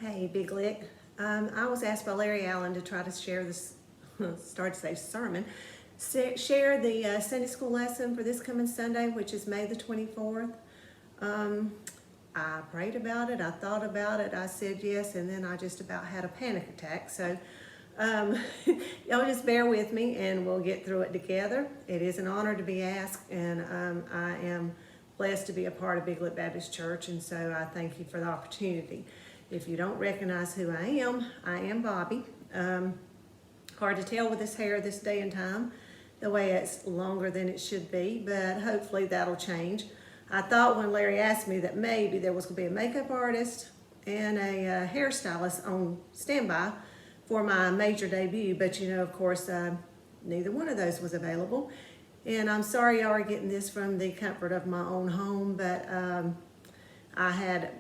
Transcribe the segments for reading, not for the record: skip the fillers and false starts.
Hey, Big Lick. I was asked by Larry Allen to try to share this, sermon, share the Sunday school lesson for this coming Sunday, which is May the 24th. I prayed about it, I thought about it, I said yes, and then I just about had a panic attack. So y'all just bear with me and we'll get through it together. It is an honor to be asked, and I am blessed to be a part of Big Lick Baptist Church, and so I thank you for the opportunity. If you don't recognize who I am Bobby. Hard to tell with this hair this day and time, the way it's longer than it should be, but hopefully that'll change. I thought when Larry asked me that maybe there was going to be a makeup artist and a hairstylist on standby for my major debut, but you know, of course, neither one of those was available. And I'm sorry y'all are getting this from the comfort of my own home, but I had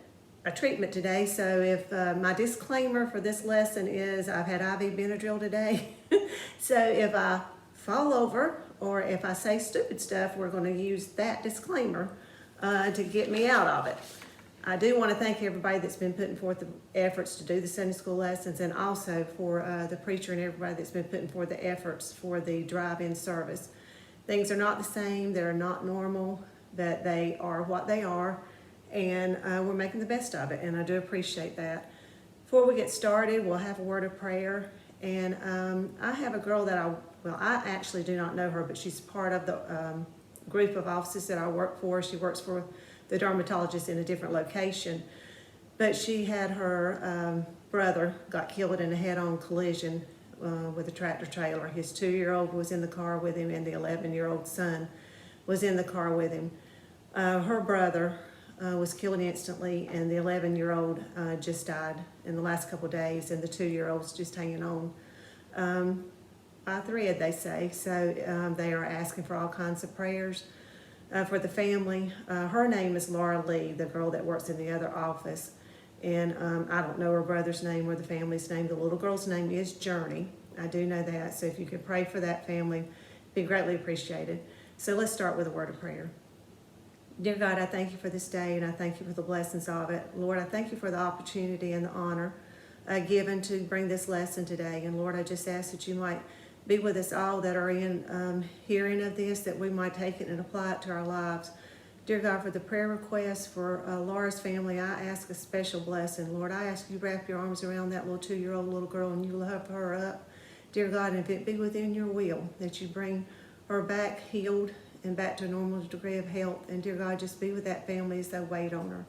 a treatment today, so if my disclaimer for this lesson is I've had IV Benadryl today. So if I fall over or if I say stupid stuff, we're going to use that disclaimer to get me out of it. I do want to thank everybody that's been putting forth the efforts to do the Sunday school lessons, and also for the preacher and everybody that's been putting forth the efforts for the drive-in service. Things are not the same, they're not normal, but they are what they are, and we're making the best of it, and I do appreciate that. Before we get started, we'll have a word of prayer, and I have a girl that I actually do not know her, but she's part of the group of offices that I work for. She works for the dermatologist in a different location, but she had her brother got killed in a head-on collision with a tractor trailer. His 2-year-old was in the car with him, and the 11-year-old son was in the car with him. Her brother was killed instantly, and the 11-year-old just died in the last couple of days, and the 2-year-old's just hanging on by a thread, they say. So they are asking for all kinds of prayers for the family. Her name is Laura Lee, the girl that works in the other office, and I don't know her brother's name or the family's name. The little girl's name is Journey. I do know that, so if you could pray for that family, it'd be greatly appreciated. So let's start with a word of prayer. Dear God, I thank you for this day, and I thank you for the blessings of it. Lord, I thank you for the opportunity and the honor given to bring this lesson today. And Lord, I just ask that you might be with us all that are in hearing of this, that we might take it and apply it to our lives. Dear God, for the prayer request for Laura's family, I ask a special blessing. Lord, I ask you to wrap your arms around that little 2-year-old little girl and you love her up. Dear God, and if it be within your will, that you bring her back healed and back to a normal degree of health. And dear God, just be with that family as they wait on her,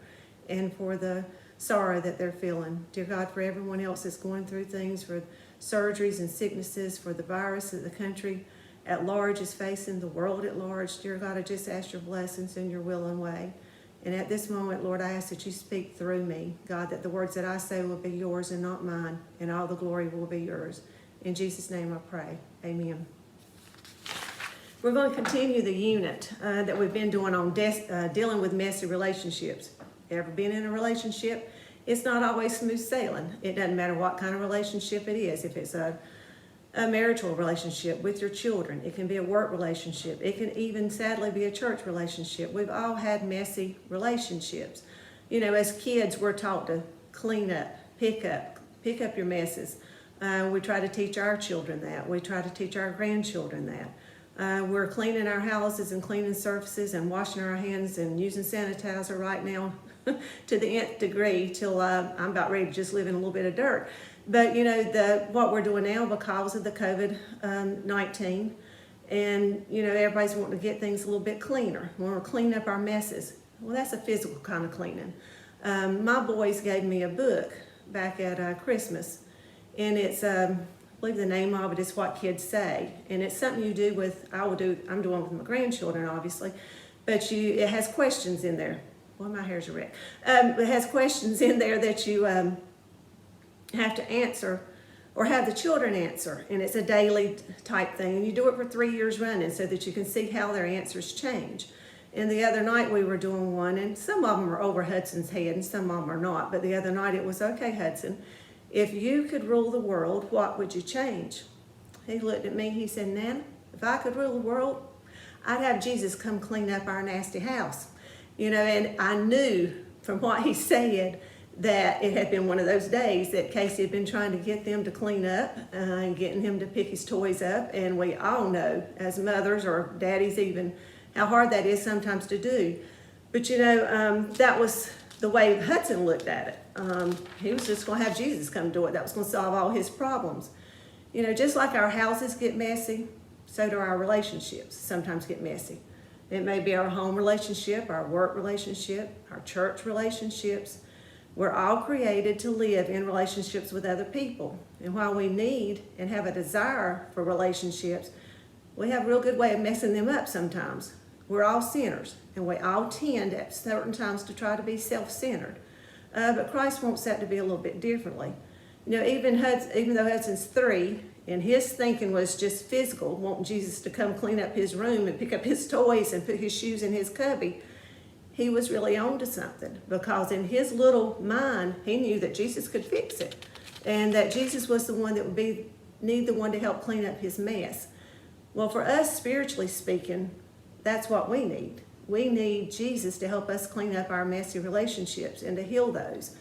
and for the sorrow that they're feeling. Dear God, for everyone else that's going through things, for surgeries and sicknesses, for the virus that the country at large is facing, the world at large, dear God, I just ask your blessings in your will and way. And at this moment, Lord, I ask that you speak through me, God, that the words that I say will be yours and not mine, and all the glory will be yours. In Jesus' name I pray, amen. We're going to continue the unit that we've been doing on dealing with messy relationships. Ever been in a relationship? It's not always smooth sailing. It doesn't matter what kind of relationship it is. If it's a marital relationship with your children, it can be a work relationship. It can even sadly be a church relationship. We've all had messy relationships. You know, as kids, we're taught to clean up, pick up your messes. We try to teach our children that. We try to teach our grandchildren that. We're cleaning our houses and cleaning surfaces and washing our hands and using sanitizer right now to the nth degree, till I'm about ready to just live in a little bit of dirt. But you know, what we're doing now because of the COVID-19, and you know, everybody's wanting to get things a little bit cleaner. We want to clean up our messes. Well, that's a physical kind of cleaning. My boys gave me a book back at Christmas, and it's I believe the name of it is What Kids Say, and it's something you do with, I'm doing with my grandchildren obviously, but it has questions in there. Well, my hair's a wreck. It has questions in there that you have to answer, or have the children answer, and it's a daily type thing, and you do it for 3 years running so that you can see how their answers change. And the other night we were doing one, and some of them are over Hudson's head and some of them are not, but the other night it was, okay, Hudson, if you could rule the world, what would you change? He looked at me, he said, Nana, if I could rule the world, I'd have Jesus come clean up our nasty house. You know, and I knew from what he said that it had been one of those days that Casey had been trying to get them to clean up and getting him to pick his toys up. And we all know, as mothers or daddies even, how hard that is sometimes to do. But that was the way Hudson looked at it. He was just going to have Jesus come do it. That was going to solve all his problems. Just like our houses get messy, so do our relationships sometimes get messy. It may be our home relationship, our work relationship, our church relationships. We're all created to live in relationships with other people. And while we need and have a desire for relationships, we have a real good way of messing them up sometimes. We're all sinners, and we all tend at certain times to try to be self-centered. But Christ wants that to be a little bit differently. Even though Hudson's 3, and his thinking was just physical, wanting Jesus to come clean up his room and pick up his toys and put his shoes in his cubby, he was really on to something, because in his little mind, he knew that Jesus could fix it, and that Jesus was the one that would need the one to help clean up his mess. Well, for us, spiritually speaking, that's what we need. We need Jesus to help us clean up our messy relationships and to heal those.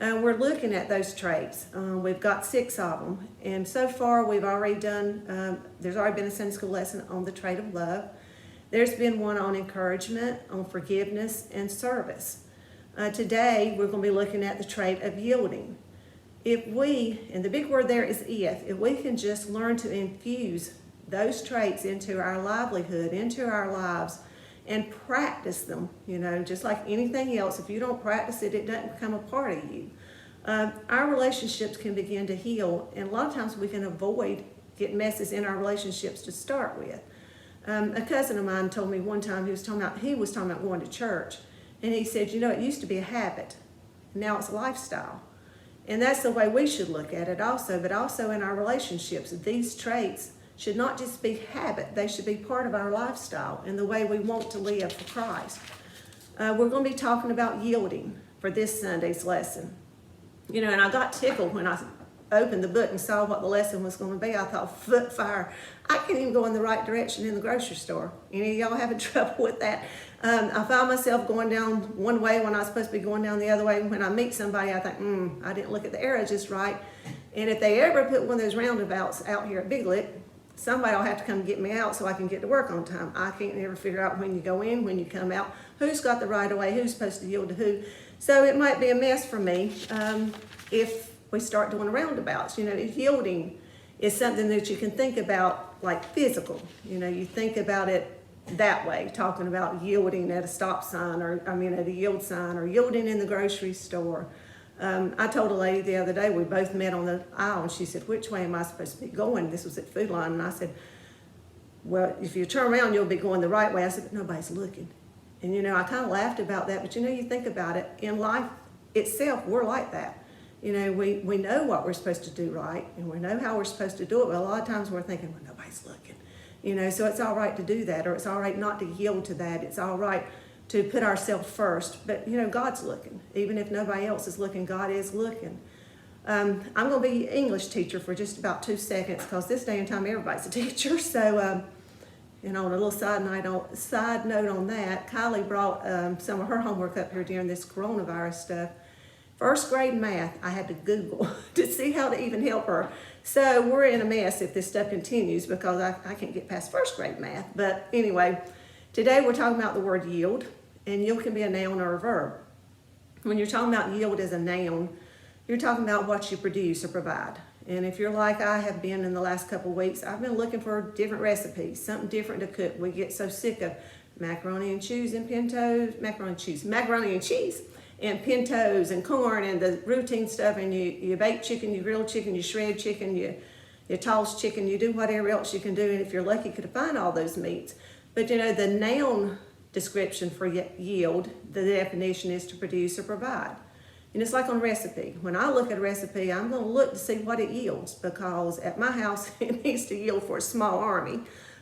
We're looking at those traits. We've got 6 of them, and so far we've already done, there's already been a Sunday school lesson on the trait of love. There's been one on encouragement, on forgiveness, and service. Today we're going to be looking at the trait of yielding. If we, and the big word there is if we can just learn to infuse those traits into our livelihood, into our lives, and practice them, just like anything else. If you don't practice it, it doesn't become a part of you. Our relationships can begin to heal, and a lot of times we can avoid getting messes in our relationships to start with. A cousin of mine told me one time, he was talking about going to church, and he said, it used to be a habit, now it's a lifestyle. And that's the way we should look at it also, but also in our relationships. These traits should not just be habit, they should be part of our lifestyle and the way we want to live for Christ. We're going to be talking about yielding for this Sunday's lesson. And I got tickled when I opened the book and saw what the lesson was going to be. I thought, foot fire, I can't even go in the right direction in the grocery store. Any of y'all having trouble with that? I found myself going down one way when I was supposed to be going down the other way. And when I meet somebody, I think, I didn't look at the arrow just right. And if they ever put one of those roundabouts out here at Big Lick, somebody will have to come get me out so I can get to work on time. I can't ever figure out when you go in, when you come out, who's got the right of way, who's supposed to yield to who. So it might be a mess for me if we start doing roundabouts. Yielding is something that you can think about like physical. You think about it that way, talking about yielding at a stop sign, at a yield sign, or yielding in the grocery store. I told a lady the other day, we both met on the aisle, and she said, which way am I supposed to be going? This was at Food Line, and I said, well, if you turn around, you'll be going the right way. I said, but nobody's looking. And, I kind of laughed about that, but, you think about it. In life itself, we're like that. We know what we're supposed to do right, and we know how we're supposed to do it, but a lot of times we're thinking, well, nobody's looking. So it's all right to do that, or it's all right not to yield to that. It's all right to put ourselves first, but God's looking. Even if nobody else is looking, God is looking. I'm going to be English teacher for just about 2 seconds, because this day and time everybody's a teacher. So, on a little side note on that, Kylie brought some of her homework up here during this coronavirus stuff. First grade math, I had to Google to see how to even help her. So we're in a mess if this stuff continues, because I can't get past first grade math. But anyway, today we're talking about the word yield. And yield can be a noun or a verb. When you're talking about yield as a noun, you're talking about what you produce or provide. And if you're like I have been in the last couple of weeks, I've been looking for different recipes, something different to cook. We get so sick of macaroni and cheese and pintos, macaroni and cheese and pintos and corn and the routine stuff. And you bake chicken, you grill chicken, you shred chicken, you toss chicken, you do whatever else you can do. And if you're lucky, you could find all those meats. But the noun description for yield, the definition is to produce or provide. And it's like on a recipe. When I look at a recipe, I'm going to look to see what it yields, because at my house, it needs to yield for a small army.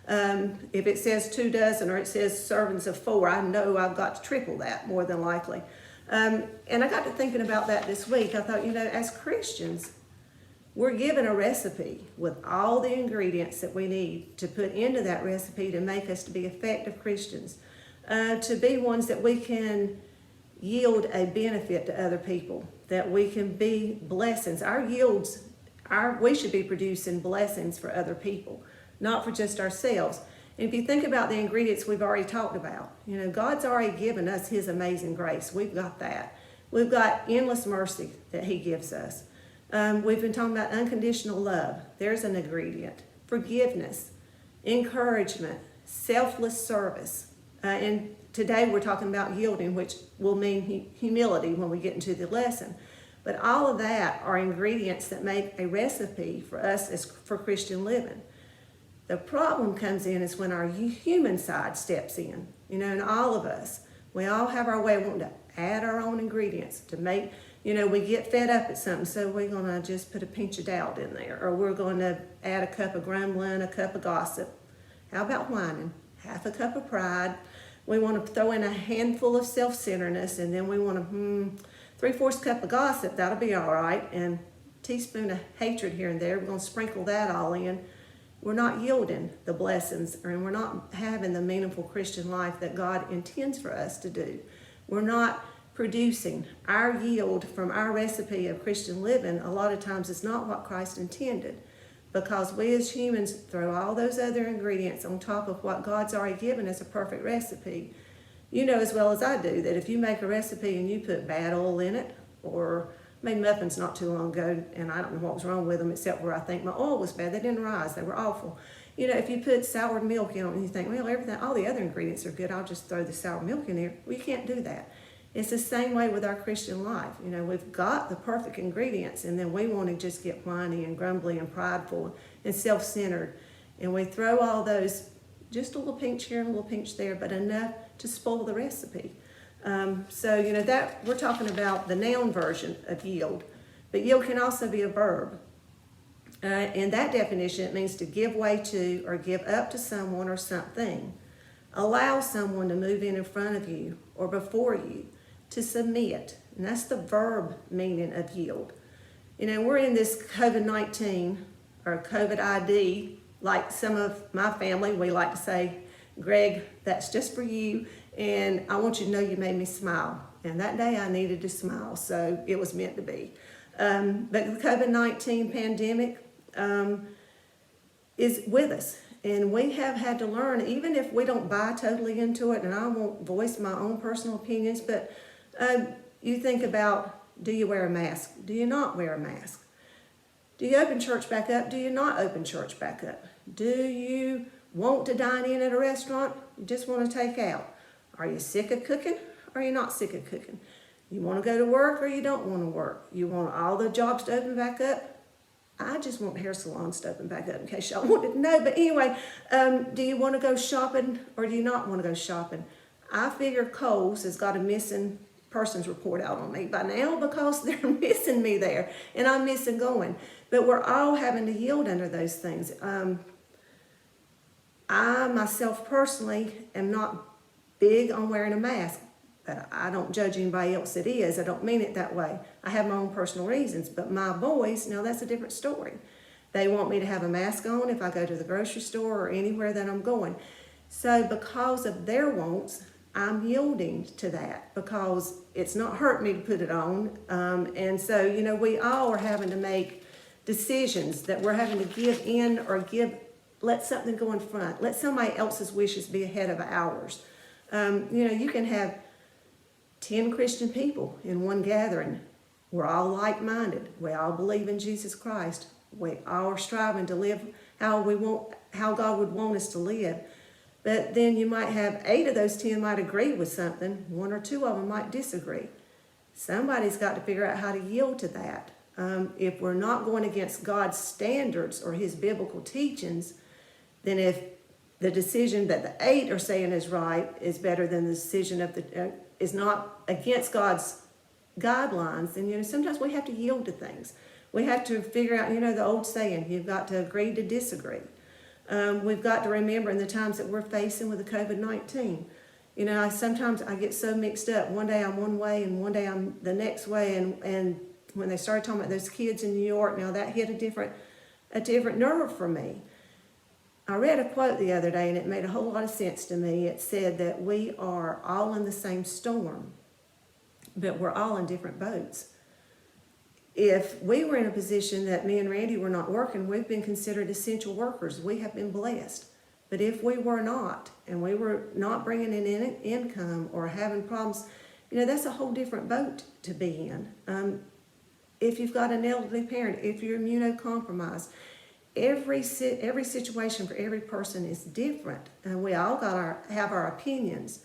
If it says 2 dozen or it says servings of 4, I know I've got to triple that more than likely. And I got to thinking about that this week. I thought, as Christians, we're given a recipe with all the ingredients that we need to put into that recipe to make us to be effective Christians. To be ones that we can yield a benefit to other people that we can be blessings. Our yields, we should be producing blessings for other people, not for just ourselves. And if you think about the ingredients we've already talked about, God's already given us his amazing grace. We've got that. We've got endless mercy that he gives us. We've been talking about unconditional love. There's an ingredient. Forgiveness, encouragement, selfless service. And today we're talking about yielding, which will mean humility when we get into the lesson. But all of that are ingredients that make a recipe for us for Christian living. The problem comes in is when our human side steps in, and all of us, we all have our way of wanting to add our own ingredients to make, we get fed up at something, so we're going to just put a pinch of doubt in there, or we're going to add a cup of grumbling, a cup of gossip. How about whining? Half a cup of pride. We want to throw in a handful of self-centeredness, and then we want to, 3/4 cup of gossip, that'll be all right, and a teaspoon of hatred here and there. We're going to sprinkle that all in. We're not yielding the blessings, and we're not having the meaningful Christian life that God intends for us to do. We're not producing. Our yield from our recipe of Christian living a lot of times is not what Christ intended, because we as humans throw all those other ingredients on top of what God's already given as a perfect recipe. You know as well as I do that if you make a recipe and you put bad oil in it, or made muffins not too long ago, and I don't know what was wrong with them except where I think my oil was bad. They didn't rise. They were awful. If you put sour milk in it and you think, well, all the other ingredients are good, I'll just throw the sour milk in there. We can't do that. It's the same way with our Christian life. We've got the perfect ingredients, and then we want to just get whiny and grumbly and prideful and self-centered. And we throw all those, just a little pinch here and a little pinch there, but enough to spoil the recipe. That we're talking about the noun version of yield, but yield can also be a verb. In that definition, it means to give way to or give up to someone or something, allow someone to move in front of you or before you, to submit. And that's the verb meaning of yield. We're in this COVID-19 or COVID ID, like some of my family, we like to say, Greg, that's just for you. And I want you to know you made me smile. And that day I needed to smile, so it was meant to be. But the COVID-19 pandemic is with us. And we have had to learn, even if we don't buy totally into it, and I won't voice my own personal opinions, but you think about, do you wear a mask? Do you not wear a mask? Do you open church back up? Do you not open church back up? Do you want to dine in at a restaurant? You just want to take out? Are you sick of cooking or are you not sick of cooking? You want to go to work or you don't want to work? You want all the jobs to open back up? I just want hair salons to open back up in case y'all wanted to know. But anyway, do you want to go shopping or do you not want to go shopping? I figure Kohl's has got a missing persons report out on me by now because they're missing me there and I'm missing going. But we're all having to yield under those things. I myself personally am not big on wearing a mask, but I don't judge anybody else that is. I don't mean it that way. I have my own personal reasons, but my boys, now that's a different story. They want me to have a mask on if I go to the grocery store or anywhere that I'm going. So because of their wants, I'm yielding to that because it's not hurting me to put it on. And so, we all are having to make decisions that we're having to give in or let something go in front. Let somebody else's wishes be ahead of ours. You can have 10 Christian people in one gathering. We're all like-minded. We all believe in Jesus Christ. We all are striving to live how God would want us to live. But then you might have 8 of those 10 might agree with something. 1 or 2 of them might disagree. Somebody's got to figure out how to yield to that. If we're not going against God's standards or his biblical teachings, then if the decision that the 8 are saying is right is better than the decision of is not against God's guidelines, then sometimes we have to yield to things. We have to figure out, the old saying, you've got to agree to disagree. We've got to remember in the times that we're facing with the COVID-19. Sometimes I get so mixed up. One day I'm one way and one day I'm the next way. And when they started talking about those kids in New York, now that hit a different nerve for me. I read a quote the other day and it made a whole lot of sense to me. It said that we are all in the same storm, but we're all in different boats. if we were in a position that me and Randy were not working, we've been considered essential workers. We have been blessed. But if we were not, and we were not bringing in income or having problems, that's a whole different boat to be in. If you've got an elderly parent, if you're immunocompromised, every situation for every person is different. And we all have our opinions.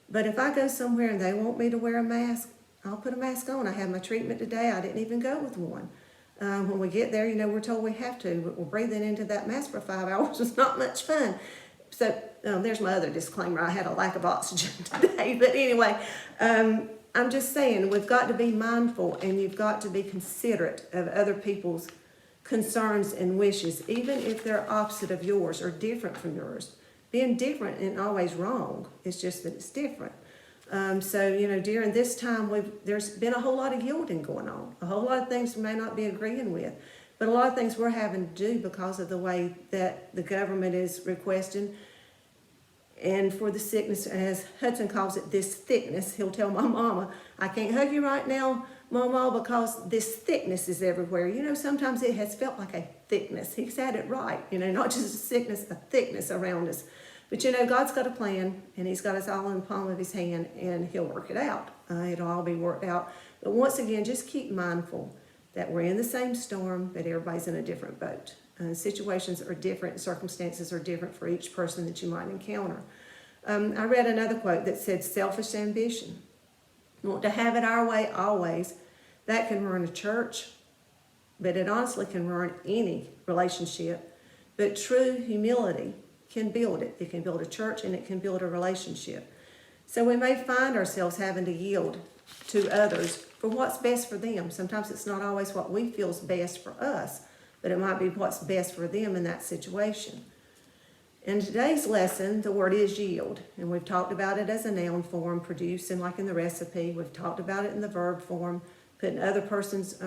But if I go somewhere and they want me to wear a mask, I'll put a mask on. I had my treatment today. I didn't even go with one. When we get there, we're told we have to. But we're breathing into that mask for 5 hours. It's not much fun. So there's my other disclaimer. I had a lack of oxygen today. But anyway, I'm just saying we've got to be mindful, and you've got to be considerate of other people's concerns and wishes, even if they're opposite of yours or different from yours. Being different isn't always wrong. It's just that it's different. During this time, there's been a whole lot of yielding going on. A whole lot of things we may not be agreeing with, but a lot of things we're having to do because of the way that the government is requesting. And for the sickness, as Hudson calls it, this thickness, he'll tell my mama, I can't hug you right now, Mama, because this thickness is everywhere. Sometimes it has felt like a thickness. He's had it right, not just a sickness, a thickness around us. But God's got a plan, and He's got us all in the palm of His hand, and He'll work it out. It'll all be worked out. But once again, just keep mindful that we're in the same storm, but everybody's in a different boat. Situations are different, circumstances are different for each person that you might encounter. I read another quote that said, selfish ambition. Want to have it our way always. That can ruin a church, but it honestly can ruin any relationship. But true humility can build it. It can build a church, and it can build a relationship. So we may find ourselves having to yield to others for what's best for them. Sometimes it's not always what we feel is best for us, but it might be what's best for them in that situation. In today's lesson, the word is yield, and we've talked about it as a noun form, producing like in the recipe. We've talked about it in the verb form, putting other person's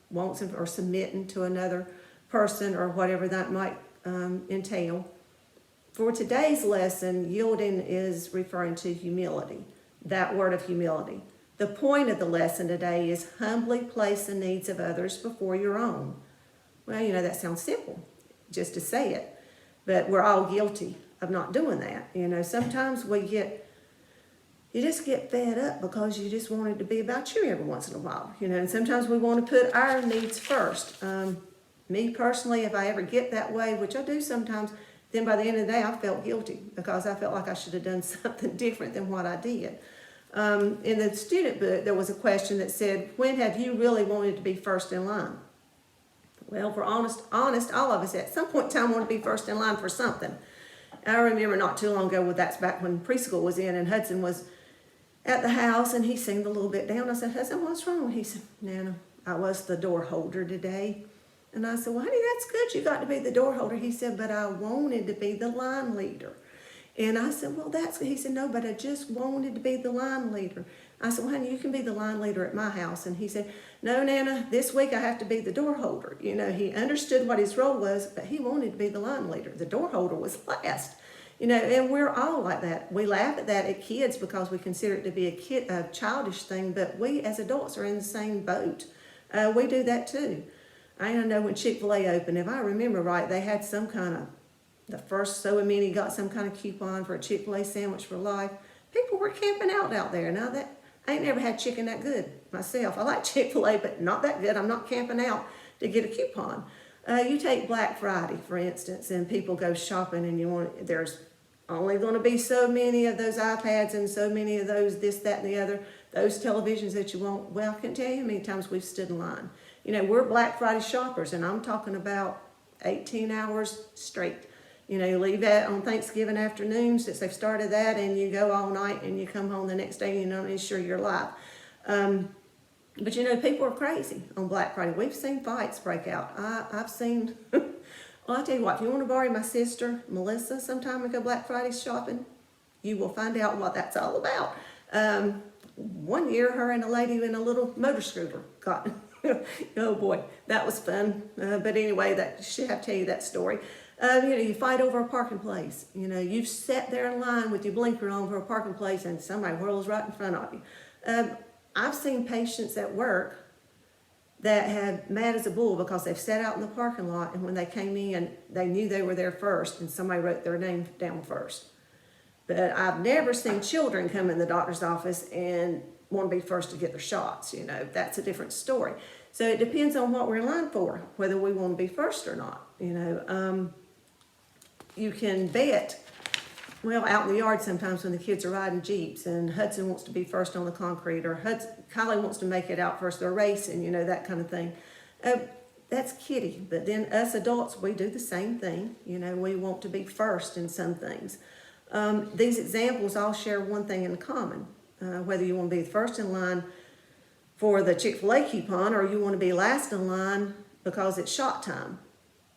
wants or submitting to another person or whatever that might entail. For today's lesson, yielding is referring to humility, that word of humility. The point of the lesson today is humbly place the needs of others before your own. Well, that sounds simple, just to say it. But we're all guilty of not doing that. Sometimes you just get fed up because you just want it to be about you every once in a while. And sometimes we want to put our needs first. Me personally, if I ever get that way, which I do sometimes, then by the end of the day, I felt guilty because I felt like I should have done something different than what I did. In the student book, there was a question that said, when have you really wanted to be first in line? Well, if we're honest, all of us at some point in time want to be first in line for something. I remember not too long ago, that's back when preschool was in, and Hudson was at the house, and he seemed a little bit down. I said, Hudson, what's wrong? He said, Nana, I was the door holder today. And I said, well, honey, that's good. You got to be the door holder. He said, but I wanted to be the line leader. And I said, well, that's good. He said, no, but I just wanted to be the line leader. I said, well, honey, you can be the line leader at my house. And he said, no, Nana, this week I have to be the door holder. He understood what his role was, but he wanted to be the line leader. The door holder was last. And we're all like that. We laugh at that at kids because we consider it to be a childish thing, but we as adults are in the same boat. We do that too. I know when Chick-fil-A opened, if I remember right, they had some kind of, the first so many got some kind of coupon for a Chick-fil-A sandwich for life. People were camping out there. Now I ain't never had chicken that good myself. I like Chick-fil-A, but not that good. I'm not camping out to get a coupon. You take Black Friday, for instance, and people go shopping, and there's only going to be so many of those iPads and so many of those this, that, and the other, those televisions that you want. Well, I can't tell you how many times we've stood in line. We're Black Friday shoppers, and I'm talking about 18 hours straight. You leave that on Thanksgiving afternoon since they've started that, and you go all night, and you come home the next day, and you're not even sure you're alive. But people are crazy on Black Friday. We've seen fights break out. I've seen, well, I'll tell you what, if you want to borrow my sister, Melissa, sometime and go Black Friday shopping, you will find out what that's all about. One year, her and a lady in a little motor scooter got, oh boy, that was fun. But anyway, she'll have to tell you that story. You fight over a parking place. You've sat there in line with your blinker on for a parking place, and somebody whirls right in front of you. I've seen patients at work that have mad as a bull because they've sat out in the parking lot, and when they came in, they knew they were there first, and somebody wrote their name down first. But I've never seen children come in the doctor's office and want to be first to get their shots. That's a different story. So it depends on what we're in line for, whether we want to be first or not. You can bet, out in the yard sometimes when the kids are riding Jeeps and Hudson wants to be first on the concrete, or Kylie wants to make it out first, they're racing, that kind of thing. That's kiddie. But then us adults, we do the same thing. We want to be first in some things. These examples all share one thing in common. Whether you want to be first in line for the Chick-fil-A coupon or you want to be last in line because it's shot time,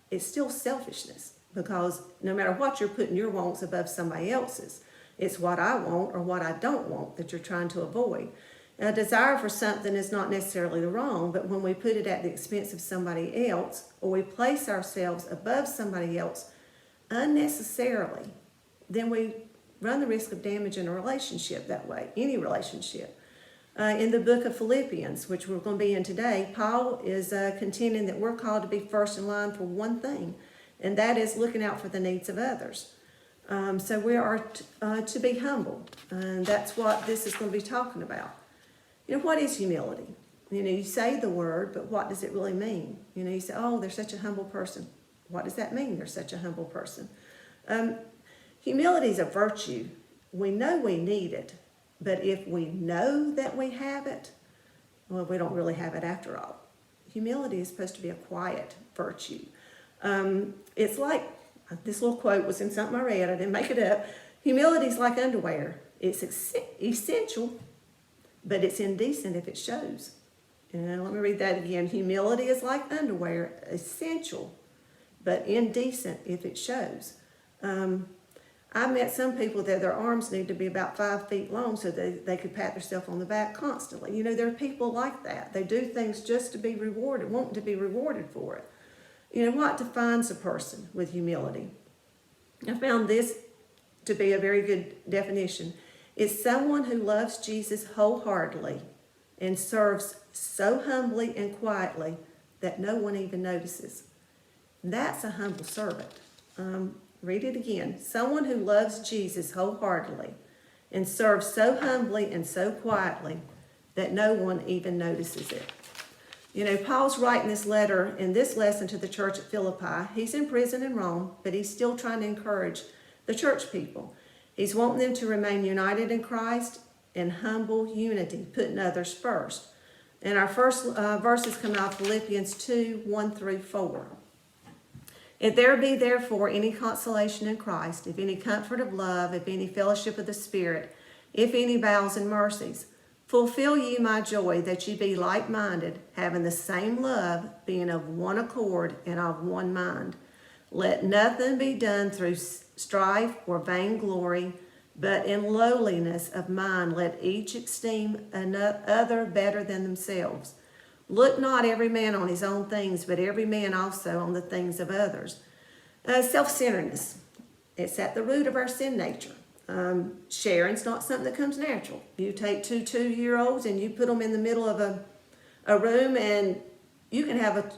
it's still selfishness, because no matter what, you're putting your wants above somebody else's. It's what I want or what I don't want that you're trying to avoid. A desire for something is not necessarily the wrong, but when we put it at the expense of somebody else, or we place ourselves above somebody else unnecessarily, then we run the risk of damaging a relationship that way, any relationship. In the book of Philippians, which we're going to be in today, Paul is contending that we're called to be first in line for one thing, and that is looking out for the needs of others. So we are to be humble, and that's what this is going to be talking about. What is humility? You say the word, but what does it really mean? You say, oh, they're such a humble person. What does that mean, they're such a humble person? Humility is a virtue. We know we need it, but if we know that we have it, well, we don't really have it after all. Humility is supposed to be a quiet virtue. It's like, this little quote was in something I read, I didn't make it up. Humility is like underwear. It's essential, but it's indecent if it shows. And let me read that again. Humility is like underwear, essential, but indecent if it shows. I've met some people that their arms need to be about 5 feet long so they could pat themselves on the back constantly. There are people like that. They do things just to be rewarded, wanting to be rewarded for it. What defines a person with humility? I found this to be a very good definition. It's someone who loves Jesus wholeheartedly and serves so humbly and quietly that no one even notices. That's a humble servant. Read it again. Someone who loves Jesus wholeheartedly and serves so humbly and so quietly that no one even notices it. Paul's writing this letter in this lesson to the church at Philippi. He's in prison in Rome, but he's still trying to encourage the church people. He's wanting them to remain united in Christ in humble unity, putting others first. And our first verses come out of Philippians 2, 1 through 4. If there be therefore any consolation in Christ, if any comfort of love, if any fellowship of the Spirit, if any vows and mercies, fulfill ye my joy, that ye be like-minded, having the same love, being of one accord and of one mind. Let nothing be done through strife or vainglory, but in lowliness of mind let each esteem another better than themselves. Look not every man on his own things, but every man also on the things of others. Self-centeredness. It's at the root of our sin nature. Sharing's not something that comes natural. You take two 2-year-olds and you put them in the middle of a room, and you can have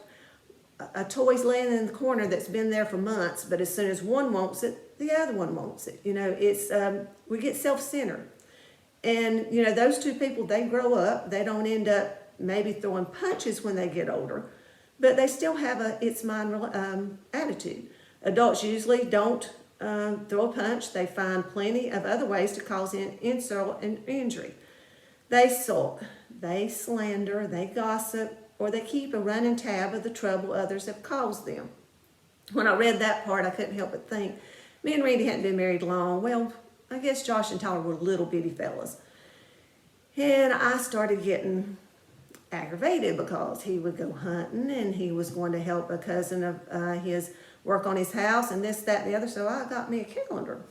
a toys laying in the corner that's been there for months, but as soon as one wants it, the other one wants it. We get self-centered. And, those two people, they grow up. They don't end up maybe throwing punches when they get older, but they still have a it's mine attitude. Adults usually don't throw a punch. They find plenty of other ways to cause insult and injury. They sulk, they slander, they gossip, or they keep a running tab of the trouble others have caused them. When I read that part, I couldn't help but think, me and Randy hadn't been married long. Well, I guess Josh and Tyler were little bitty fellas. And I started getting aggravated because he would go hunting and he was going to help a cousin of his work on his house and this, that, and the other. So I got me a calendar.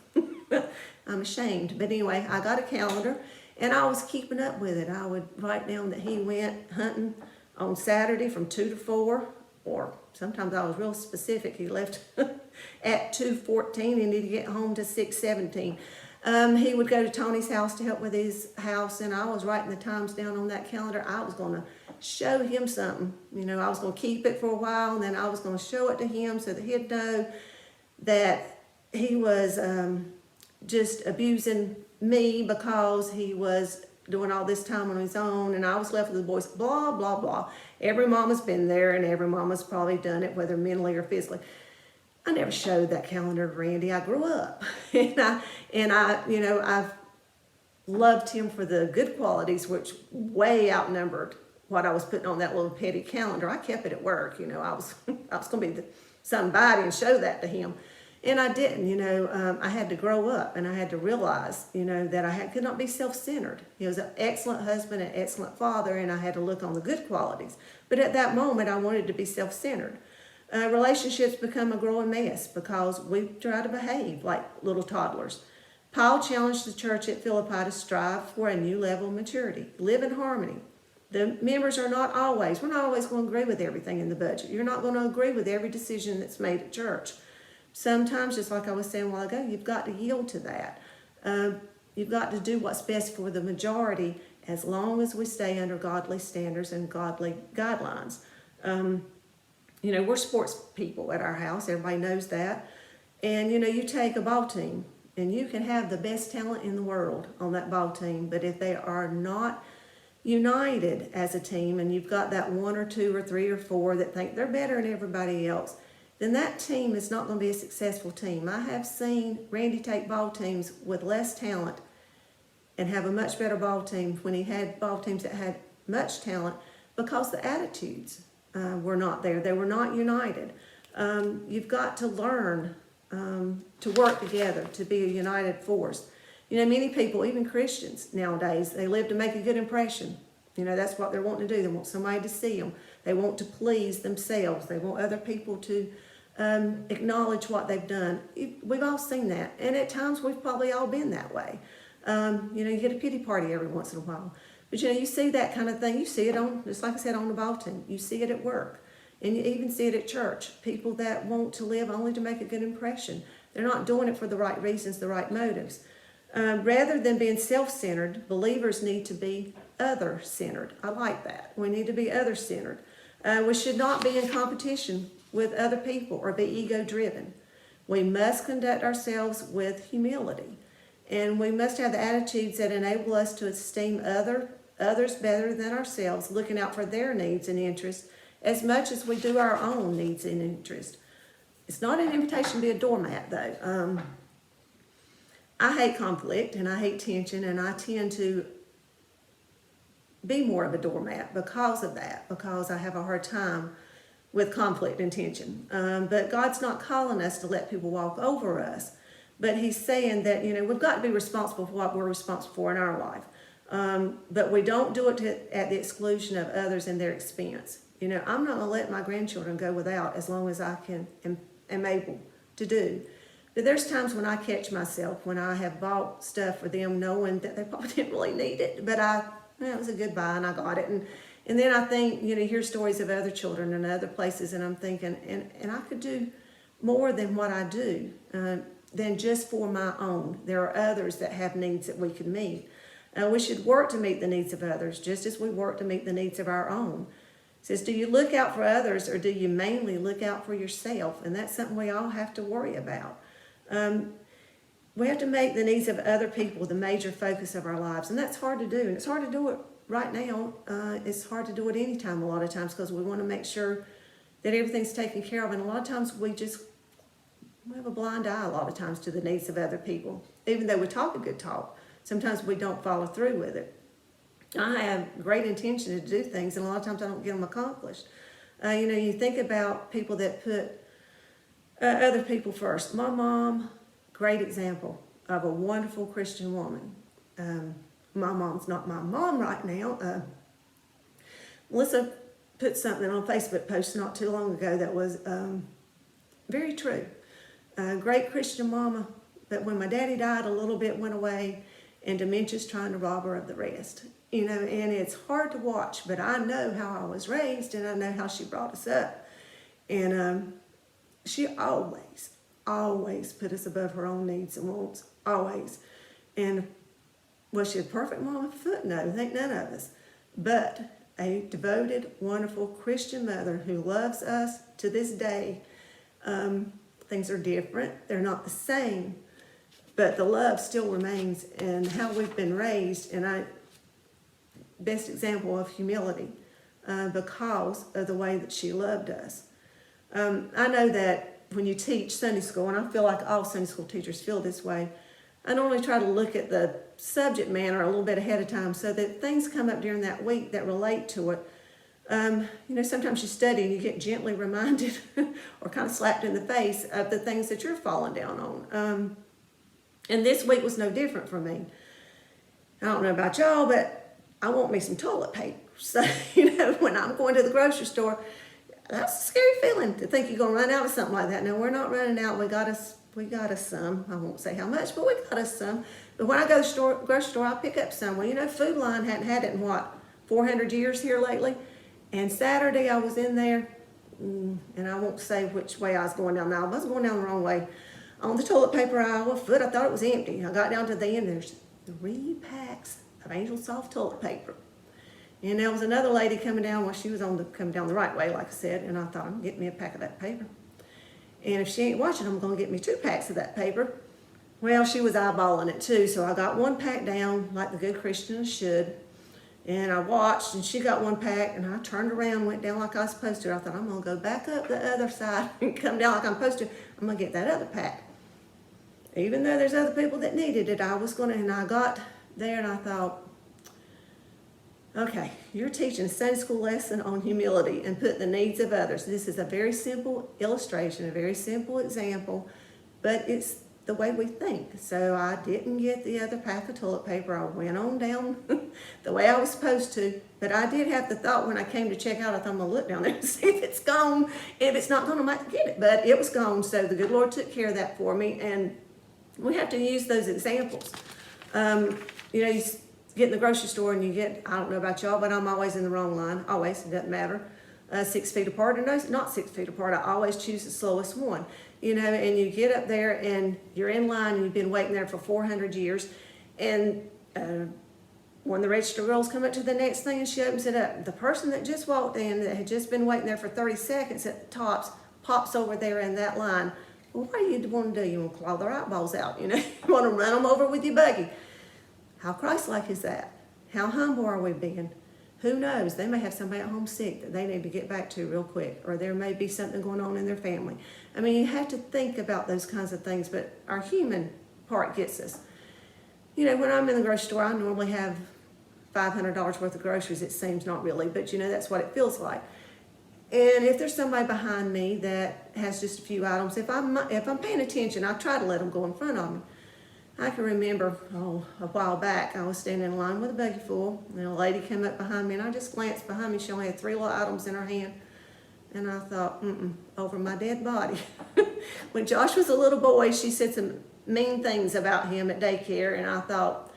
I'm ashamed. But anyway, I got a calendar and I was keeping up with it. I would write down that he went hunting on Saturday from 2 to 4, or sometimes I was real specific. He left at 2:14 and he'd get home to 6:17. He would go to Tony's house to help with his house, and I was writing the times down on that calendar. I was going to show him something. You know, I was going to keep it for a while, and then I was going to show it to him so that he'd know that he was just abusing me because he was doing all this time on his own, and I was left with the boys, blah, blah, blah. Every mama's been there, and every mama's probably done it, whether mentally or physically. I never showed that calendar to Randy. I grew up, and I, you know, I've loved him for the good qualities, which way outnumbered what I was putting on that little petty calendar. I kept it at work. You know, I was going to be somebody and show that to him. And I didn't, you know, I had to grow up, and I had to realize, you know, that I could not be self-centered. He was an excellent husband, an excellent father, and I had to look on the good qualities. But at that moment, I wanted to be self-centered. Relationships become a growing mess because we try to behave like little toddlers. Paul challenged the church at Philippi to strive for a new level of maturity, live in harmony. The members are not always, we're not always going to agree with everything in the budget. You're not going to agree with every decision that's made at church. Sometimes, just like I was saying a while ago, you've got to yield to that. You've got to do what's best for the majority as long as we stay under godly standards and godly guidelines. You know, we're sports people at our house. Everybody knows that. And, you know, you take a ball team, and you can have the best talent in the world on that ball team, but if they are not united as a team, and you've got that one or two or three or four that think they're better than everybody else, then that team is not going to be a successful team. I have seen Randy take ball teams with less talent and have a much better ball team when he had ball teams that had much talent because the attitudes were not there. They were not united. You've got to learn to work together, to be a united force. You know, many people, even Christians nowadays, they live to make a good impression. You know, that's what they're wanting to do. They want somebody to see them. They want to please themselves. They want other people to acknowledge what they've done. We've all seen that. And at times, we've probably all been that way. You know, you get a pity party every once in a while. But, you know, you see that kind of thing. You see it on, just like I said, on the ball team. You see it at work. And you even see it at church. People that want to live only to make a good impression. They're not doing it for the right reasons, the right motives. Rather than being self-centered, believers need to be other-centered. I like that. We need to be other-centered. We should not be in competition with other people or be ego-driven. We must conduct ourselves with humility. And we must have the attitudes that enable us to esteem others better than ourselves, looking out for their needs and interests as much as we do our own needs and interests. It's not an invitation to be a doormat, though. I hate conflict and I hate tension, and I tend to be more of a doormat because of that, because I have a hard time with conflict and tension. But God's not calling us to let people walk over us, but He's saying that, you know, we've got to be responsible for what we're responsible for in our life. But we don't do it at the exclusion of others and their expense. You know, I'm not going to let my grandchildren go without as long as I am able to do. But there's times when I catch myself when I have bought stuff for them knowing that they probably didn't really need it, but it was a good buy and I got it. And then I think, you know, hear stories of other children and other places, and I'm thinking, and I could do more than what I do, than just for my own. There are others that have needs that we could meet. We should work to meet the needs of others just as we work to meet the needs of our own. It says, do you look out for others, or do you mainly look out for yourself? And that's something we all have to worry about. We have to make the needs of other people the major focus of our lives, and that's hard to do. And it's hard to do it right now. It's hard to do it anytime, a lot of times, because we want to make sure that everything's taken care of. And a lot of times we have a blind eye a lot of times to the needs of other people. Even though we talk a good talk, sometimes we don't follow through with it. I have great intention to do things, and a lot of times I don't get them accomplished. You know, you think about people that put other people first. My mom, great example of a wonderful Christian woman. My mom's not my mom right now. Melissa put something on a Facebook post not too long ago that was very true. Great Christian mama, but when my daddy died, a little bit went away, and dementia's trying to rob her of the rest. You know, and it's hard to watch, but I know how I was raised, and I know how she brought us up. And she always put us above her own needs and wants, always. And was she a perfect mama? Footnote, I think none of us. But a devoted, wonderful Christian mother who loves us to this day. Things are different. They're not the same, but the love still remains, and how we've been raised. And best example of humility, because of the way that she loved us. I know that when you teach Sunday school, and I feel like all Sunday school teachers feel this way, I normally try to look at the subject matter a little bit ahead of time so that things come up during that week that relate to it. Sometimes you study and you get gently reminded or kind of slapped in the face of the things that you're falling down on. And this week was no different for me. I don't know about y'all, but I want me some toilet paper. So, when I'm going to the grocery store, that's a scary feeling to think you're going to run out of something like that. No, we're not running out. We got us some. I won't say how much, but we got us some. But when I go to the grocery store, I'll pick up some. Well, Food Line hadn't had it in 400 years here lately. And Saturday I was in there, and I won't say which way I was going down the aisle. I was going down the wrong way. On the toilet paper aisle, I thought it was empty. I got down to the end, there's 3 packs of Angel Soft toilet paper. And there was another lady coming down, well, she was coming down the right way, like I said, and I thought, I'm going to get me a pack of that paper. And if she ain't watching, I'm going to get me 2 packs of that paper. Well, she was eyeballing it too, so I got 1 pack down, like the good Christian should. And I watched, and she got 1 pack, and I turned around, went down like I was supposed to. I thought, I'm going to go back up the other side and come down like I'm supposed to. I'm going to get that other pack. Even though there's other people that needed it, and I got there, and I thought, okay, you're teaching a Sunday school lesson on humility and put the needs of others. This is a very simple illustration, a very simple example, but it's the way we think. So I didn't get the other pack of toilet paper. I went on down the way I was supposed to, but I did have the thought when I came to check out, I thought I'm gonna look down there and see if it's gone. If it's not gone, I might get it, but it was gone. So the good Lord took care of that for me, and we have to use those examples. You get in the grocery store and you get, I don't know about y'all, but I'm always in the wrong line. Always, it doesn't matter. 6 feet apart or no, not 6 feet apart. I always choose the slowest one. And you get up there and you're in line and you've been waiting there for 400 years. And when the register girls come up to the next thing and she opens it up, the person that just walked in that had just been waiting there for 30 seconds at the tops pops over there in that line. Well, what do you want to do? You want to claw their eyeballs out, You want to run them over with your buggy. How Christ-like is that? How humble are we being? Who knows? They may have somebody at home sick that they need to get back to real quick, or there may be something going on in their family. I mean, you have to think about those kinds of things, but our human part gets us. When I'm in the grocery store, I normally have $500 worth of groceries. It seems not really, but that's what it feels like. And if there's somebody behind me that has just a few items, if I'm paying attention, I try to let them go in front of me. I can remember, a while back, I was standing in line with a buggy full, and a lady came up behind me, and I just glanced behind me. She only had 3 little items in her hand, and I thought, over my dead body. When Josh was a little boy, she said some mean things about him at daycare, and I thought,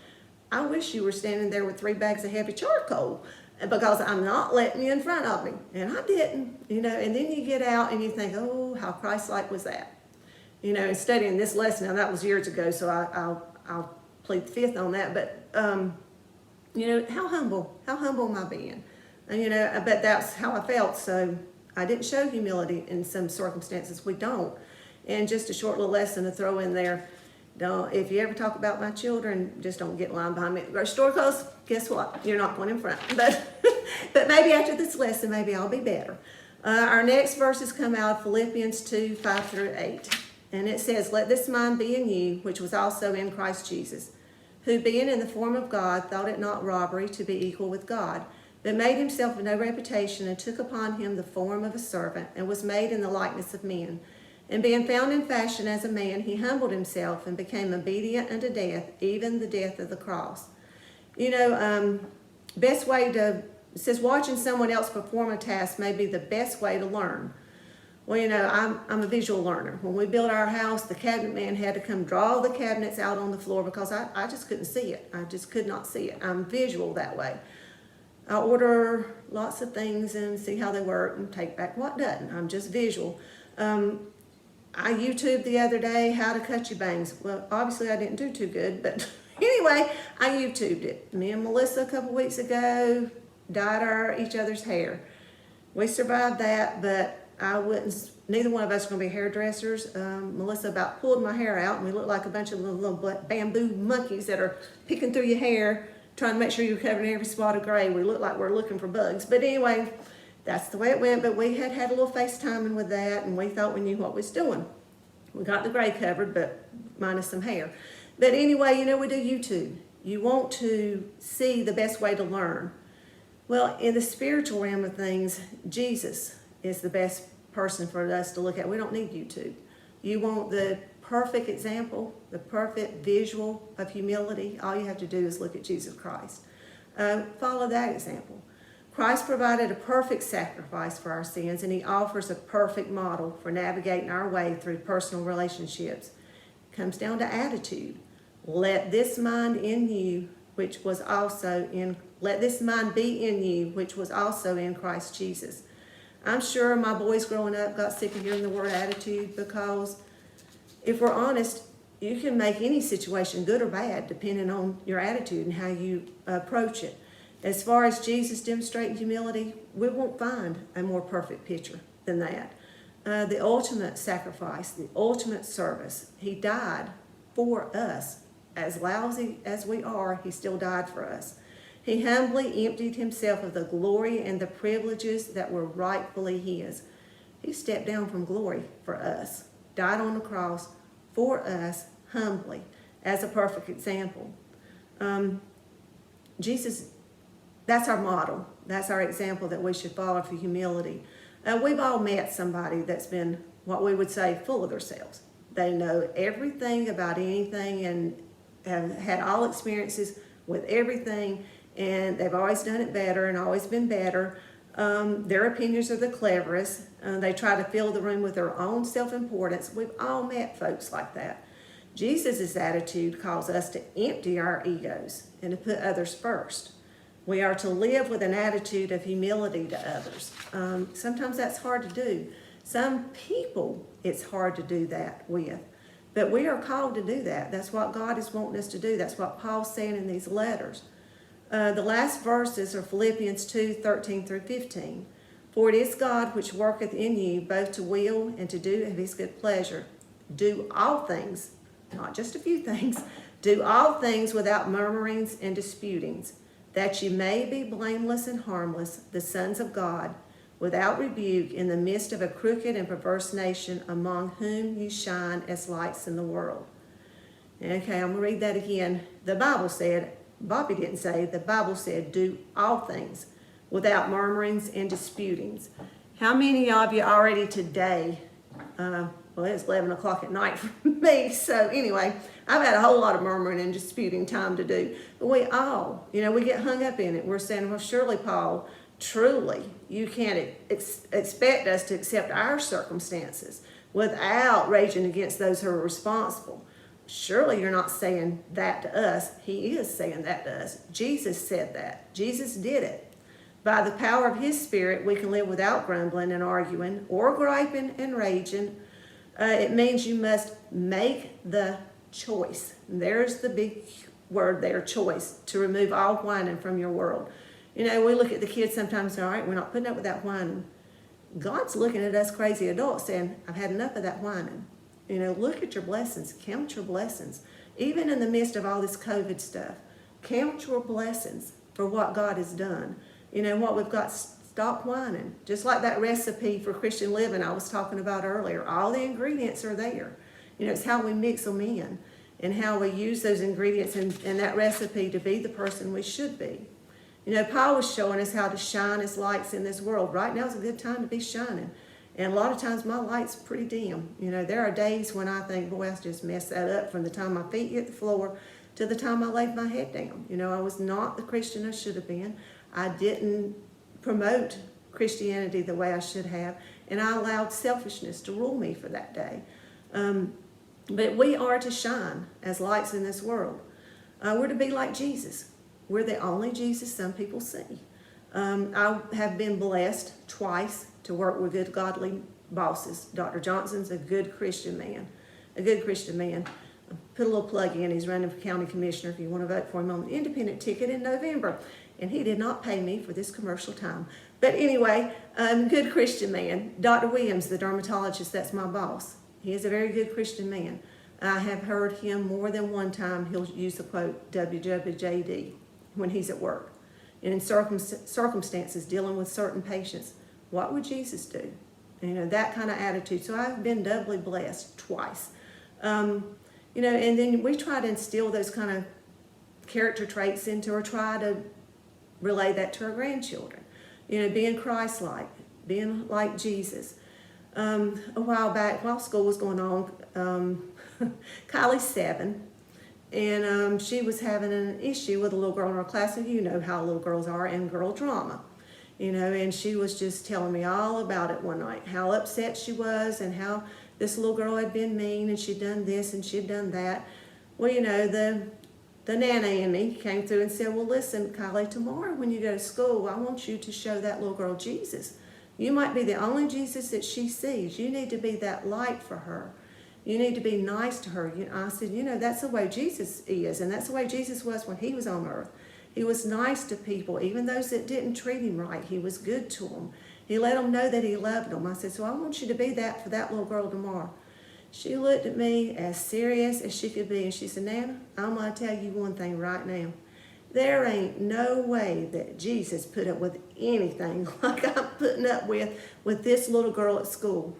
I wish you were standing there with 3 bags of heavy charcoal, because I'm not letting you in front of me, and I didn't, and then you get out and you think, oh, how Christ-like was that? And studying this lesson, now that was years ago, so I'll plead the fifth on that. But how humble am I being? And but that's how I felt. So I didn't show humility in some circumstances. We don't. And just a short little lesson to throw in there. If you ever talk about my children, just don't get in line behind me at the grocery store, because guess what? You're not going in front. But maybe after this lesson, maybe I'll be better. Our next verses come out of Philippians 2, 5 through 8. And it says, let this mind be in you, which was also in Christ Jesus, who being in the form of God, thought it not robbery to be equal with God, but made himself of no reputation, and took upon him the form of a servant, and was made in the likeness of men. And being found in fashion as a man, he humbled himself, and became obedient unto death, even the death of the cross. Best way it says watching someone else perform a task may be the best way to learn. Well, I'm a visual learner. When we built our house, the cabinet man had to come draw the cabinets out on the floor because I just couldn't see it. I just could not see it. I'm visual that way. I order lots of things and see how they work and take back what doesn't. I'm just visual. I YouTubed the other day how to cut your bangs. Well, obviously I didn't do too good, but anyway, I YouTubed it. Me and Melissa a couple weeks ago dyed each other's hair. We survived that, but neither one of us are going to be hairdressers. Melissa about pulled my hair out, and we looked like a bunch of little bamboo monkeys that are picking through your hair, trying to make sure you're covering every spot of gray. We look like we're looking for bugs. But anyway, that's the way it went. But we had a little FaceTiming with that, and we thought we knew what we was doing. We got the gray covered, but minus some hair. But anyway, we do YouTube. You want to see the best way to learn. Well, in the spiritual realm of things, Jesus is the best person for us to look at. We don't need YouTube. You want the perfect example, the perfect visual of humility. All you have to do is look at Jesus Christ. Follow that example. Christ provided a perfect sacrifice for our sins, and he offers a perfect model for navigating our way through personal relationships. It comes down to attitude. Let this mind be in you, which was also in Christ Jesus. I'm sure my boys growing up got sick of hearing the word attitude, because if we're honest, you can make any situation good or bad depending on your attitude and how you approach it. As far as Jesus demonstrating humility, we won't find a more perfect picture than that. The ultimate sacrifice, the ultimate service. He died for us. As lousy as we are, he still died for us. He humbly emptied himself of the glory and the privileges that were rightfully his. He stepped down from glory for us, died on the cross for us humbly as a perfect example. Jesus, that's our model. That's our example that we should follow for humility. We've all met somebody that's been, what we would say, full of themselves. They know everything about anything and have had all experiences with everything, and they've always done it better and always been better. Their opinions are the cleverest. They try to fill the room with their own self-importance. We've all met folks like that. Jesus' attitude calls us to empty our egos and to put others first. We are to live with an attitude of humility to others. Sometimes that's hard to do. Some people it's hard to do that with. But we are called to do that. That's what God is wanting us to do. That's what Paul's saying in these letters. The last verses are Philippians 2:13 through 15. For it is God which worketh in you both to will and to do of his good pleasure. Do all things, not just a few things, do all things without murmurings and disputings, that ye may be blameless and harmless, the sons of God, without rebuke, in the midst of a crooked and perverse nation, among whom you shine as lights in the world. Okay, I'm going to read that again. The Bible said, Bobby didn't say, the Bible said, do all things without murmurings and disputings. How many of you already today, well, it's 11 o'clock at night for me, so anyway, I've had a whole lot of murmuring and disputing time to do. But we all, we get hung up in it. We're saying, well, surely, Paul, truly, you can't expect us to accept our circumstances without raging against those who are responsible. Surely you're not saying that to us. He is saying that to us. Jesus said that. Jesus did it. By the power of his Spirit, we can live without grumbling and arguing or griping and raging. It means you must make the choice. There's the big word there, choice, to remove all whining from your world. We look at the kids sometimes and say, all right, we're not putting up with that whining. God's looking at us crazy adults saying, I've had enough of that whining. Look at your blessings. Count your blessings. Even in the midst of all this COVID stuff, count your blessings for what God has done. What we've got, stop whining. Just like that recipe for Christian living I was talking about earlier. All the ingredients are there. It's how we mix them in and how we use those ingredients in that recipe to be the person we should be. Paul was showing us how to shine as lights in this world. Right now is a good time to be shining. And a lot of times my light's pretty dim. There are days when I think, boy, I just messed that up from the time my feet hit the floor to the time I laid my head down. I was not the Christian I should have been. I didn't promote Christianity the way I should have. And I allowed selfishness to rule me for that day. But we are to shine as lights in this world. We're to be like Jesus. We're the only Jesus some people see. I have been blessed twice to work with good, godly bosses. Dr. Johnson's a good Christian man. put a little plug in. He's running for county commissioner if you want to vote for him on the independent ticket in November. And he did not pay me for this commercial time. But anyway, good Christian man. Dr. Williams, the dermatologist, that's my boss. He is a very good Christian man. I have heard him more than one time, he'll use the quote, WWJD, when he's at work. And in circumstances, dealing with certain patients, what would Jesus do? That kind of attitude. So I've been doubly blessed twice. And then we try to instill those kind of character traits into, or try to relay that to our grandchildren. Being Christlike, being like Jesus. A while back, while school was going on, Kylie's 7, and she was having an issue with a little girl in our class, and you know how little girls are, and girl drama. And she was just telling me all about it one night, how upset she was, and how this little girl had been mean, and she'd done this, and she'd done that. Well, the Nana in me came through and said, well, listen, Kylie, tomorrow when you go to school, I want you to show that little girl Jesus. You might be the only Jesus that she sees. You need to be that light for her. You need to be nice to her. I said, that's the way Jesus is, and that's the way Jesus was when he was on earth. He was nice to people, even those that didn't treat him right. He was good to them. He let them know that he loved them. I said, so I want you to be that for that little girl tomorrow. She looked at me as serious as she could be, and she said, Nana, I'm going to tell you one thing right now. There ain't no way that Jesus put up with anything like I'm putting up with this little girl at school.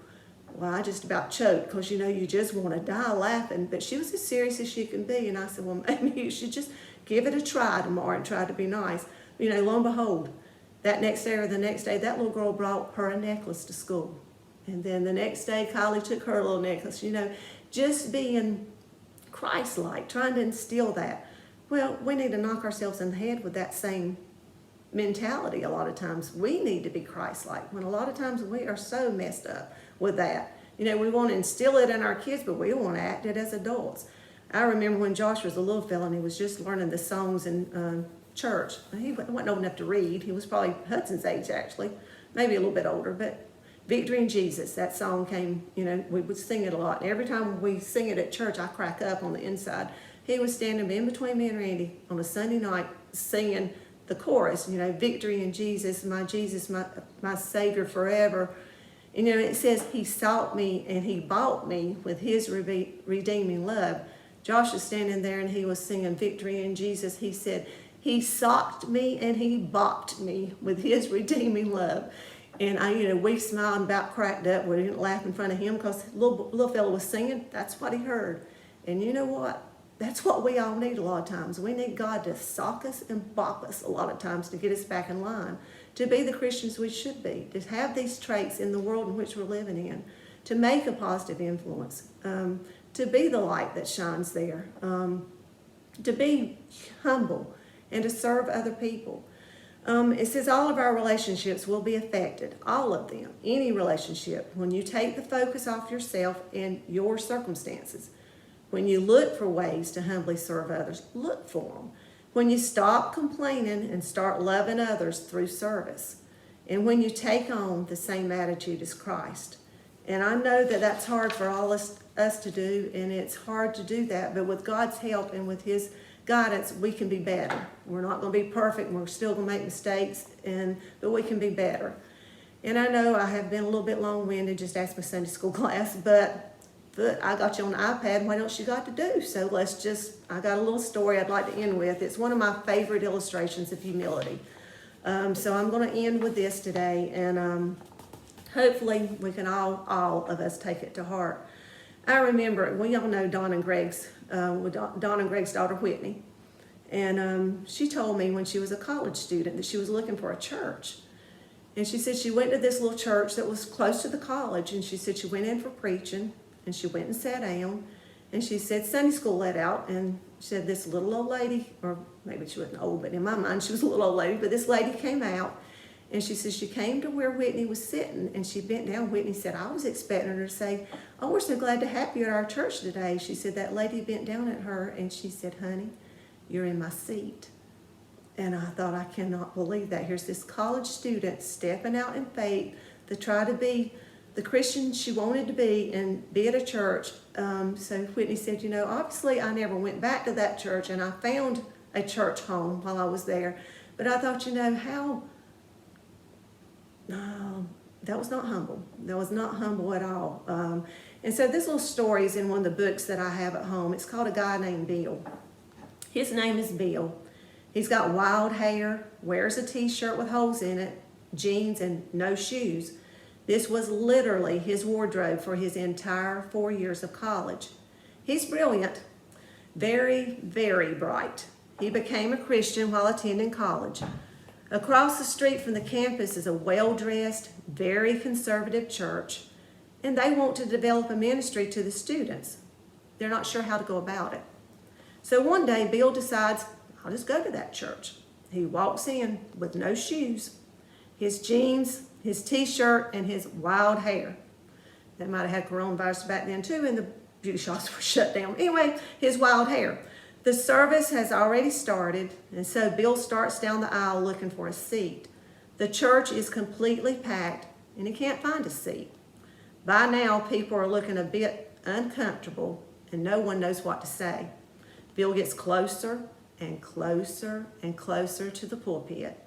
Well, I just about choked because, you just want to die laughing. But she was as serious as she can be. And I said, well, maybe you should just give it a try tomorrow and try to be nice. Lo and behold, that next day or the next day, that little girl brought her a necklace to school. And then the next day, Kylie took her little necklace. Just being Christ-like, trying to instill that. Well, we need to knock ourselves in the head with that same mentality a lot of times. We need to be Christ-like, when a lot of times we are so messed up with that. We want to instill it in our kids, but we want to act it as adults. I remember when Josh was a little fella and he was just learning the songs in church. He wasn't old enough to read. He was probably Hudson's age, actually, maybe a little bit older, but Victory in Jesus, that song came, we would sing it a lot. And every time we sing it at church, I crack up on the inside. He was standing in between me and Randy on a Sunday night singing the chorus, Victory in Jesus, my Savior forever. And, it says he sought me and he bought me with his redeeming love. Josh was standing there and he was singing Victory in Jesus. He said, he sought me and he bought me with his redeeming love. And we smiled and about cracked up. We didn't laugh in front of him because little fella was singing. That's what he heard. And you know what? That's what we all need a lot of times. We need God to sock us and bop us a lot of times to get us back in line, to be the Christians we should be, to have these traits in the world in which we're living in, to make a positive influence, to be the light that shines there, to be humble, and to serve other people. It says all of our relationships will be affected, all of them, any relationship, when you take the focus off yourself and your circumstances. When you look for ways to humbly serve others, look for them. When you stop complaining and start loving others through service. And when you take on the same attitude as Christ. And I know that that's hard for all us to do, and it's hard to do that, but with God's help and with his guidance, we can be better. We're not going to be perfect, and we're still going to make mistakes, but we can be better. And I know I have been a little bit long-winded, just ask my Sunday school class, but I got you on the iPad. What else you got to do? So I got a little story I'd like to end with. It's one of my favorite illustrations of humility. So I'm going to end with this today, and hopefully we can all of us take it to heart. I remember, we all know Don and Greg's daughter Whitney, and she told me when she was a college student that she was looking for a church. And she said she went to this little church that was close to the college, and she said she went in for preaching, and she went and sat down, and she said Sunday school let out, and she said this little old lady, or maybe she wasn't old, but in my mind she was a little old lady, but this lady came out, and she said she came to where Whitney was sitting, and she bent down. Whitney said, I was expecting her to say, oh, we're so glad to have you at our church today. She said that lady bent down at her, and she said, honey, you're in my seat. And I thought, I cannot believe that. Here's this college student stepping out in faith to try to be the Christian she wanted to be and be at a church. So Whitney said, you know, obviously I never went back to that church, and I found a church home while I was there. But I thought, you know, that was not humble. That was not humble at all. And so this little story is in one of the books that I have at home. It's called A Guy Named Bill. His name is Bill. He's got wild hair, wears a t-shirt with holes in it, jeans, and no shoes. This was literally his wardrobe for his entire 4 years of college. He's brilliant, very, very bright. He became a Christian while attending college. Across the street from the campus is a well-dressed, very conservative church, and they want to develop a ministry to the students. They're not sure how to go about it. So one day, Bill decides, I'll just go to that church. He walks in with no shoes, his jeans, his t-shirt, and his wild hair. They might have had coronavirus back then too, and the beauty shops were shut down. Anyway, his wild hair. The service has already started, and so Bill starts down the aisle looking for a seat. The church is completely packed, and he can't find a seat. By now, people are looking a bit uncomfortable, and no one knows what to say. Bill gets closer and closer and closer to the pulpit.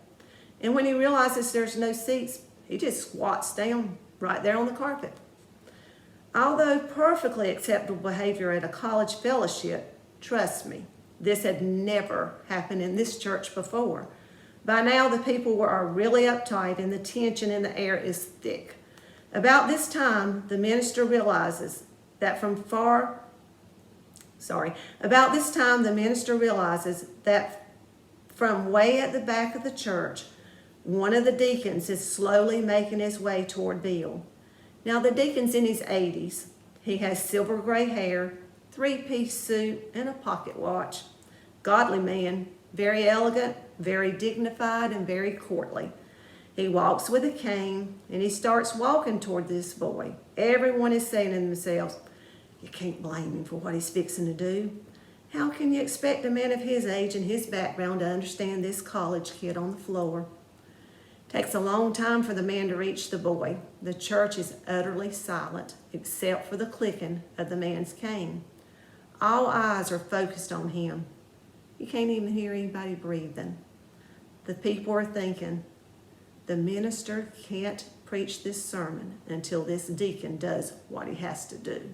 And when he realizes there's no seats, he just squats down right there on the carpet. Although perfectly acceptable behavior at a college fellowship, trust me, this had never happened in this church before. By now, the people are really uptight and the tension in the air is thick. About this time, the minister realizes that from way at the back of the church, one of the deacons is slowly making his way toward Bill. Now, the deacon's in his 80s. He has silver gray hair, three-piece suit, and a pocket watch. Godly man, very elegant, very dignified, and very courtly. He walks with a cane, and he starts walking toward this boy. Everyone is saying to themselves, you can't blame him for what he's fixing to do. How can you expect a man of his age and his background to understand this college kid on the floor? Takes a long time for the man to reach the boy. The church is utterly silent, except for the clicking of the man's cane. All eyes are focused on him. You can't even hear anybody breathing. The people are thinking, the minister can't preach this sermon until this deacon does what he has to do.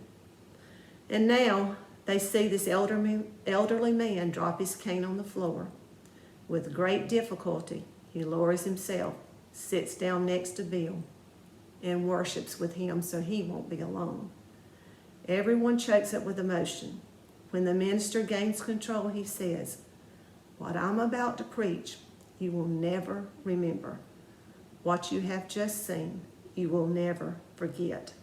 And now they see this elderly man drop his cane on the floor. With great difficulty, he lowers himself, sits down next to Bill, and worships with him so he won't be alone. Everyone chokes up with emotion. When the minister gains control, he says, what I'm about to preach, you will never remember. What you have just seen, you will never forget.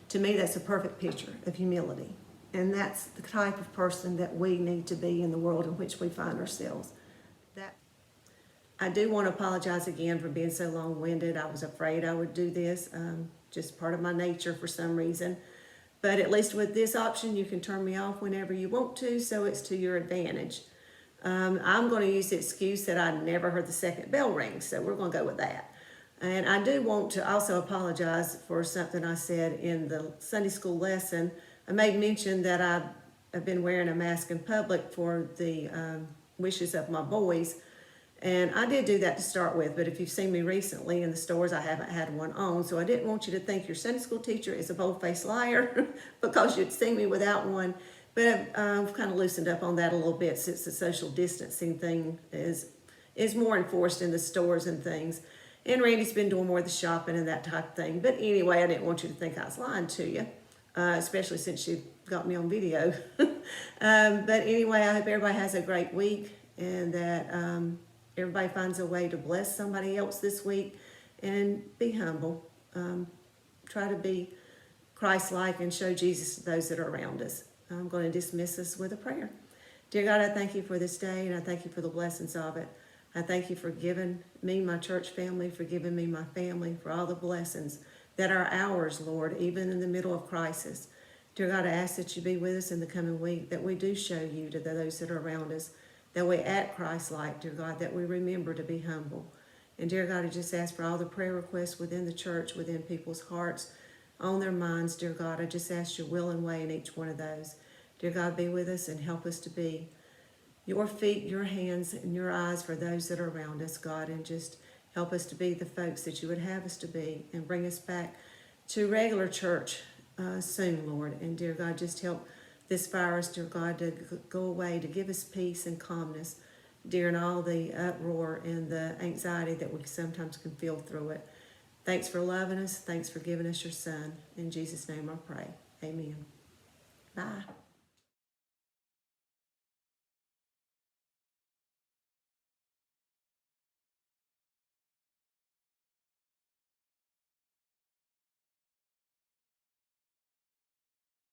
To me, that's a perfect picture of humility. And that's the type of person that we need to be in the world in which we find ourselves. I do want to apologize again for being so long-winded. I was afraid I would do this, just part of my nature for some reason. But at least with this option, you can turn me off whenever you want to, so it's to your advantage. I'm going to use the excuse that I never heard the second bell ring, so we're going to go with that. And I do want to also apologize for something I said in the Sunday school lesson. I made mention that I've been wearing a mask in public for the wishes of my boys. And I did do that to start with, but if you've seen me recently in the stores, I haven't had one on. So I didn't want you to think your Sunday school teacher is a bold-faced liar because you'd seen me without one. But I've kind of loosened up on that a little bit since the social distancing thing is more enforced in the stores and things. And Randy's been doing more of the shopping and that type of thing. But anyway, I didn't want you to think I was lying to you, especially since you got me on video. But anyway, I hope everybody has a great week and that everybody finds a way to bless somebody else this week and be humble. Try to be Christ-like and show Jesus to those that are around us. I'm going to dismiss us with a prayer. Dear God, I thank you for this day and I thank you for the blessings of it. I thank you for giving me my church family, for giving me my family, for all the blessings that are ours, Lord, even in the middle of crisis. Dear God, I ask that you be with us in the coming week, that we do show you to those that are around us, that we act Christ-like, dear God, that we remember to be humble. And dear God, I just ask for all the prayer requests within the church, within people's hearts, on their minds. Dear God, I just ask your will and way in each one of those. Dear God, be with us and help us to be your feet, your hands, and your eyes for those that are around us, God, and just help us to be the folks that you would have us to be, and bring us back to regular church soon, Lord. And dear God, just help this virus, dear God, to go away, to give us peace and calmness during all the uproar and the anxiety that we sometimes can feel through it. Thanks for loving us. Thanks for giving us your Son. In Jesus' name I pray. Amen. Bye.